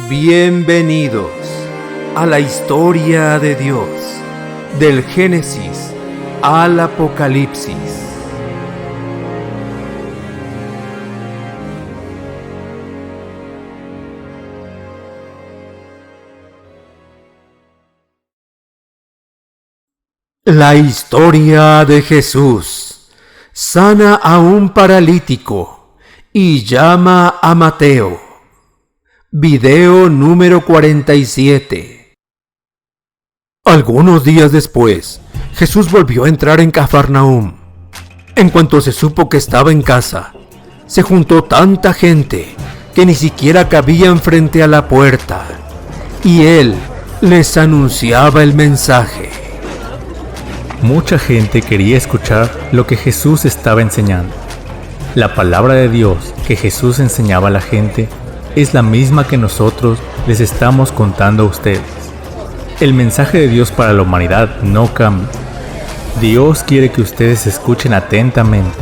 Bienvenidos a la historia de Dios, del Génesis al Apocalipsis. La historia de Jesús sana a un paralítico y llama a Mateo. Video número 47. Algunos días después, Jesús volvió a entrar en Cafarnaúm. En cuanto se supo que estaba en casa, se juntó tanta gente que ni siquiera cabían frente a la puerta, y él les anunciaba el mensaje. Mucha gente quería escuchar lo que Jesús estaba enseñando. La palabra de Dios que Jesús enseñaba a la gente es la misma que nosotros les estamos contando a ustedes. El mensaje de Dios para la humanidad no cambia. Dios quiere que ustedes escuchen atentamente,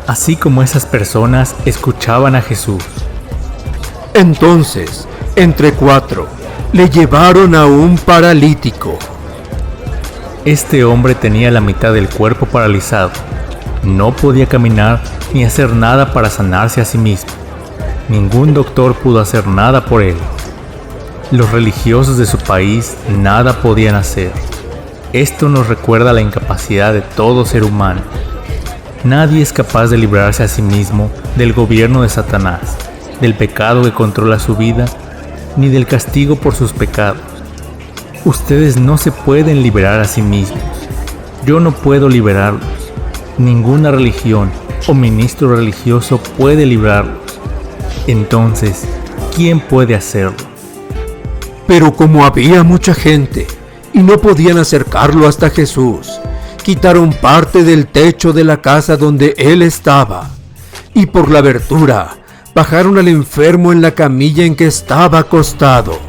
así como esas personas escuchaban a Jesús. Entonces, entre 4, le llevaron a un paralítico. Este hombre tenía la mitad del cuerpo paralizado. No podía caminar ni hacer nada para sanarse a sí mismo. Ningún doctor pudo hacer nada por él. Los religiosos de su país nada podían hacer. Esto nos recuerda la incapacidad de todo ser humano. Nadie es capaz de librarse a sí mismo del gobierno de Satanás, del pecado que controla su vida, ni del castigo por sus pecados. Ustedes no se pueden liberar a sí mismos. Yo no puedo liberarlos. Ninguna religión o ministro religioso puede librarlos. Entonces, ¿quién puede hacerlo? Pero como había mucha gente y no podían acercarlo hasta Jesús, quitaron parte del techo de la casa donde él estaba, y por la abertura bajaron al enfermo en la camilla en que estaba acostado.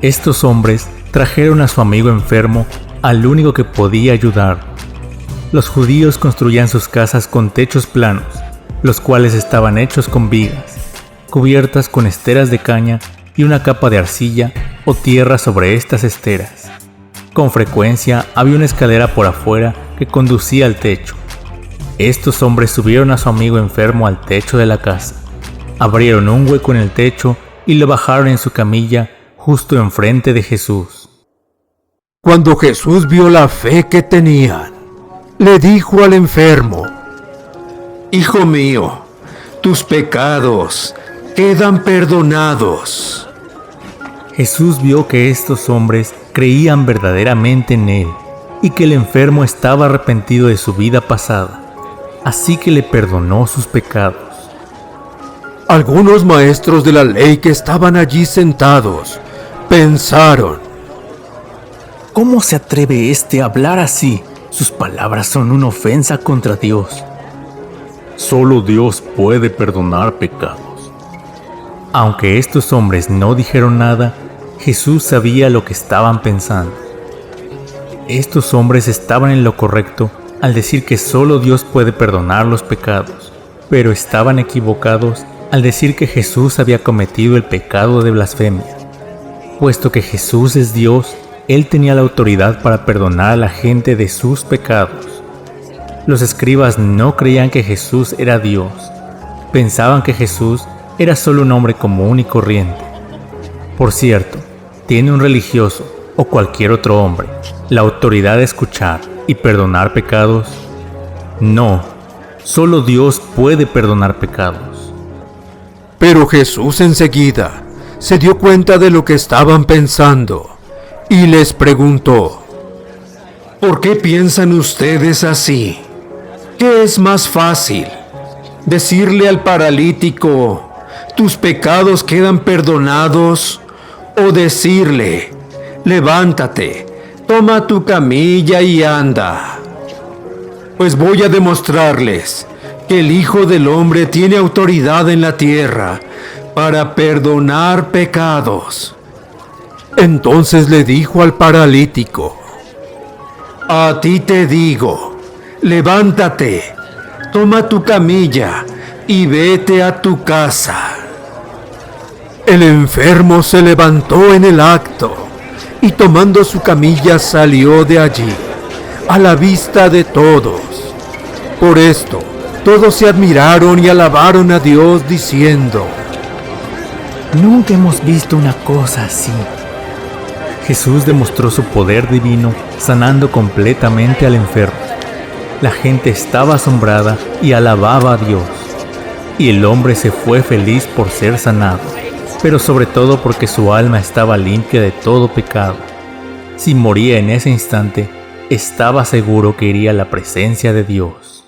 Estos hombres trajeron a su amigo enfermo al único que podía ayudar. Los judíos construían sus casas con techos planos, los cuales estaban hechos con vigas, cubiertas con esteras de caña y una capa de arcilla o tierra sobre estas esteras. Con frecuencia había una escalera por afuera que conducía al techo. Estos hombres subieron a su amigo enfermo al techo de la casa, abrieron un hueco en el techo y lo bajaron en su camilla justo enfrente de Jesús. Cuando Jesús vio la fe que tenían, le dijo al enfermo: Hijo mío, tus pecados quedan perdonados. Jesús vio que estos hombres creían verdaderamente en él y que el enfermo estaba arrepentido de su vida pasada, así que le perdonó sus pecados. Algunos maestros de la ley que estaban allí sentados pensaron: ¿Cómo se atreve este a hablar así? Sus palabras son una ofensa contra Dios. Solo Dios puede perdonar pecados. Aunque estos hombres no dijeron nada, Jesús sabía lo que estaban pensando. Estos hombres estaban en lo correcto al decir que solo Dios puede perdonar los pecados, pero estaban equivocados al decir que Jesús había cometido el pecado de blasfemia. Puesto que Jesús es Dios, Él tenía la autoridad para perdonar a la gente de sus pecados. Los escribas no creían que Jesús era Dios. Pensaban que Jesús era solo un hombre común y corriente. Por cierto, ¿tiene un religioso o cualquier otro hombre la autoridad de escuchar y perdonar pecados? No, solo Dios puede perdonar pecados. Pero Jesús enseguida se dio cuenta de lo que estaban pensando y les preguntó: ¿Por qué piensan ustedes así? ¿Qué es más fácil? ¿Decirle al paralítico: tus pecados quedan perdonados? ¿O decirle: levántate, toma tu camilla y anda? Pues voy a demostrarles que el Hijo del Hombre tiene autoridad en la tierra para perdonar pecados. Entonces le dijo al paralítico: a ti te digo, levántate, toma tu camilla y vete a tu casa. El enfermo se levantó en el acto y tomando su camilla salió de allí, a la vista de todos. Por esto, todos se admiraron y alabaron a Dios diciendo: Nunca hemos visto una cosa así. Jesús demostró su poder divino sanando completamente al enfermo. La gente estaba asombrada y alababa a Dios. Y el hombre se fue feliz por ser sanado, pero sobre todo porque su alma estaba limpia de todo pecado. Si moría en ese instante, estaba seguro que iría a la presencia de Dios.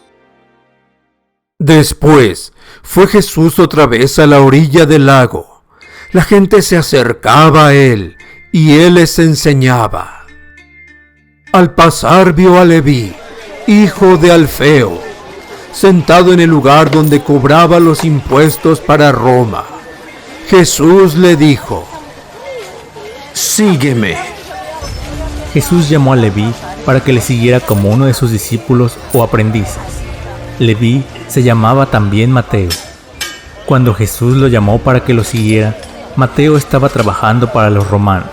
Después fue Jesús otra vez a la orilla del lago. La gente se acercaba a él y él les enseñaba. Al pasar vio a Leví, hijo de Alfeo, sentado en el lugar donde cobraba los impuestos para Roma. Jesús le dijo: sígueme. Jesús llamó a Leví para que le siguiera como uno de sus discípulos o aprendices. Leví se llamaba también Mateo. Cuando Jesús lo llamó para que lo siguiera, Mateo estaba trabajando para los romanos,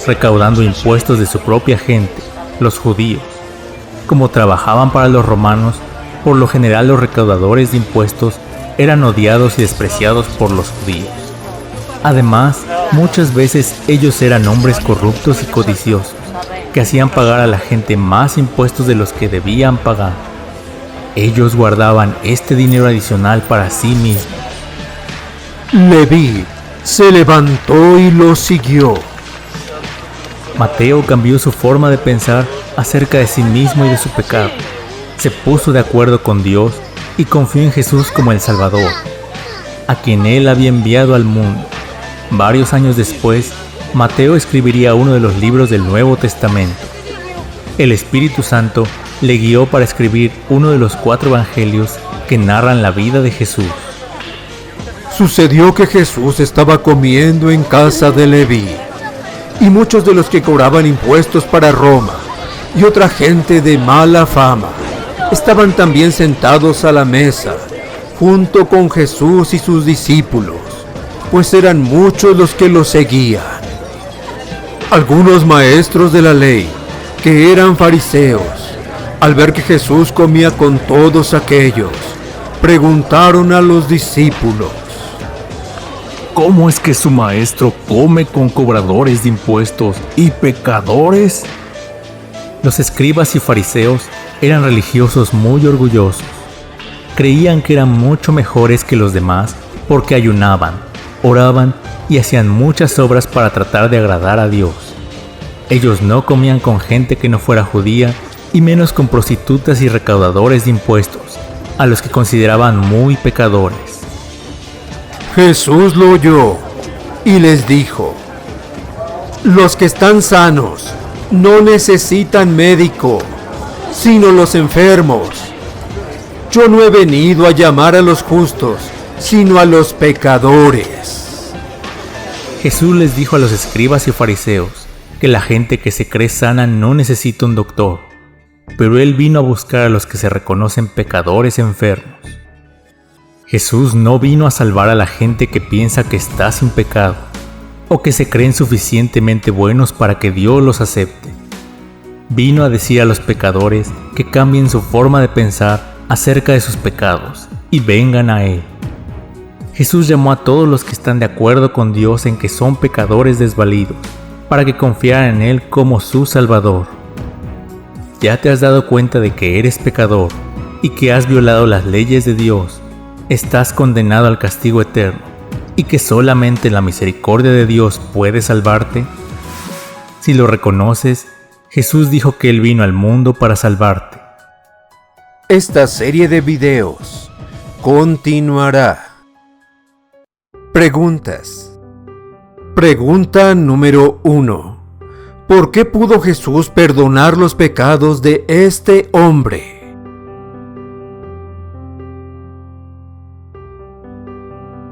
recaudando impuestos de su propia gente, los judíos. Como trabajaban para los romanos, por lo general los recaudadores de impuestos eran odiados y despreciados por los judíos. Además, muchas veces ellos eran hombres corruptos y codiciosos, que hacían pagar a la gente más impuestos de los que debían pagar. Ellos guardaban este dinero adicional para sí mismos. Leví se levantó y lo siguió. Mateo cambió su forma de pensar acerca de sí mismo y de su pecado. Se puso de acuerdo con Dios y confió en Jesús como el Salvador, a quien él había enviado al mundo. Varios años después, Mateo escribiría uno de los libros del Nuevo Testamento. El Espíritu Santo le guió para escribir uno de los 4 evangelios que narran la vida de Jesús. Sucedió que Jesús estaba comiendo en casa de Leví, y muchos de los que cobraban impuestos para Roma y otra gente de mala fama estaban también sentados a la mesa, junto con Jesús y sus discípulos, pues eran muchos los que lo seguían. Algunos maestros de la ley, que eran fariseos, al ver que Jesús comía con todos aquellos, preguntaron a los discípulos: ¿Cómo es que su maestro come con cobradores de impuestos y pecadores? Los escribas y fariseos eran religiosos muy orgullosos. Creían que eran mucho mejores que los demás porque ayunaban, oraban y hacían muchas obras para tratar de agradar a Dios. Ellos no comían con gente que no fuera judía y menos con prostitutas y recaudadores de impuestos, a los que consideraban muy pecadores. Jesús lo oyó y les dijo: los que están sanos no necesitan médico, sino los enfermos. Yo no he venido a llamar a los justos, sino a los pecadores. Jesús les dijo a los escribas y fariseos que la gente que se cree sana no necesita un doctor, pero Él vino a buscar a los que se reconocen pecadores enfermos. Jesús no vino a salvar a la gente que piensa que está sin pecado o que se creen suficientemente buenos para que Dios los acepte. Vino a decir a los pecadores que cambien su forma de pensar acerca de sus pecados y vengan a Él. Jesús llamó a todos los que están de acuerdo con Dios en que son pecadores desvalidos para que confiaran en Él como su Salvador. ¿Ya te has dado cuenta de que eres pecador y que has violado las leyes de Dios? Estás condenado al castigo eterno y que solamente la misericordia de Dios puede salvarte. Si lo reconoces, Jesús dijo que Él vino al mundo para salvarte. Esta serie de videos continuará. Preguntas. Pregunta número 1. ¿Por qué pudo Jesús perdonar los pecados de este hombre?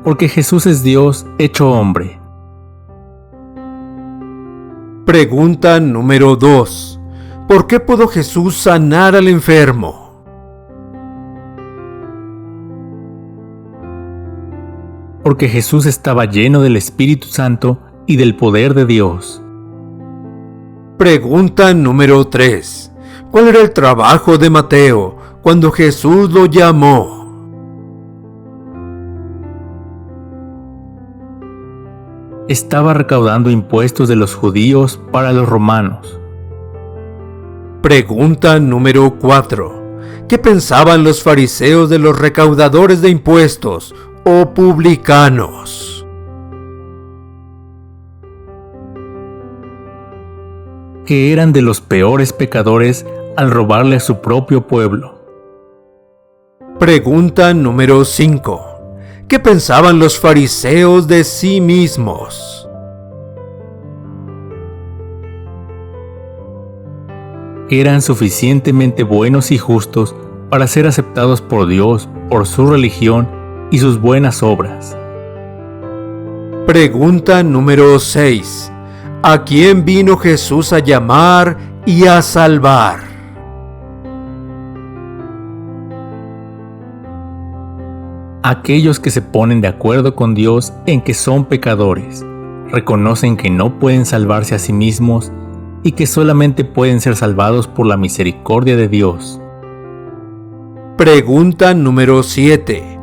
Porque Jesús es Dios hecho hombre. Pregunta número 2. ¿Por qué pudo Jesús sanar al enfermo? porque Jesús estaba lleno del Espíritu Santo y del poder de Dios. Pregunta número 3. ¿Cuál era el trabajo de Mateo cuando Jesús lo llamó? Estaba recaudando impuestos de los judíos para los romanos. Pregunta número 4. ¿Qué pensaban los fariseos de los recaudadores de impuestos o publicanos? Que eran de los peores pecadores al robarle a su propio pueblo. Pregunta número 5. ¿Qué pensaban los fariseos de sí mismos? Que eran suficientemente buenos y justos para ser aceptados por Dios por su religión y sus buenas obras. Pregunta número 6. ¿A quién vino Jesús a llamar y a salvar? Aquellos que se ponen de acuerdo con Dios en que son pecadores, reconocen que no pueden salvarse a sí mismos y que solamente pueden ser salvados por la misericordia de Dios. Pregunta número 7.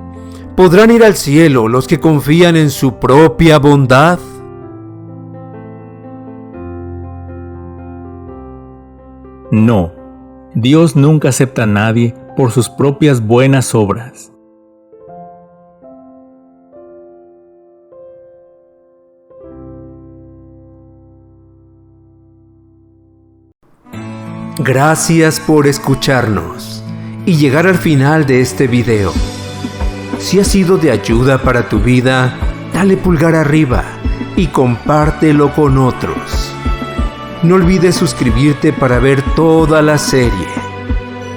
¿Podrán ir al cielo los que confían en su propia bondad? No, Dios nunca acepta a nadie por sus propias buenas obras. Gracias por escucharnos y llegar al final de este video. Si ha sido de ayuda para tu vida, dale pulgar arriba y compártelo con otros. No olvides suscribirte para ver toda la serie.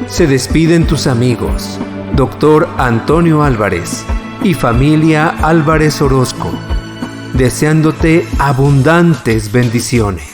Se despiden tus amigos, Dr. Antonio Álvarez y familia Álvarez Orozco, deseándote abundantes bendiciones.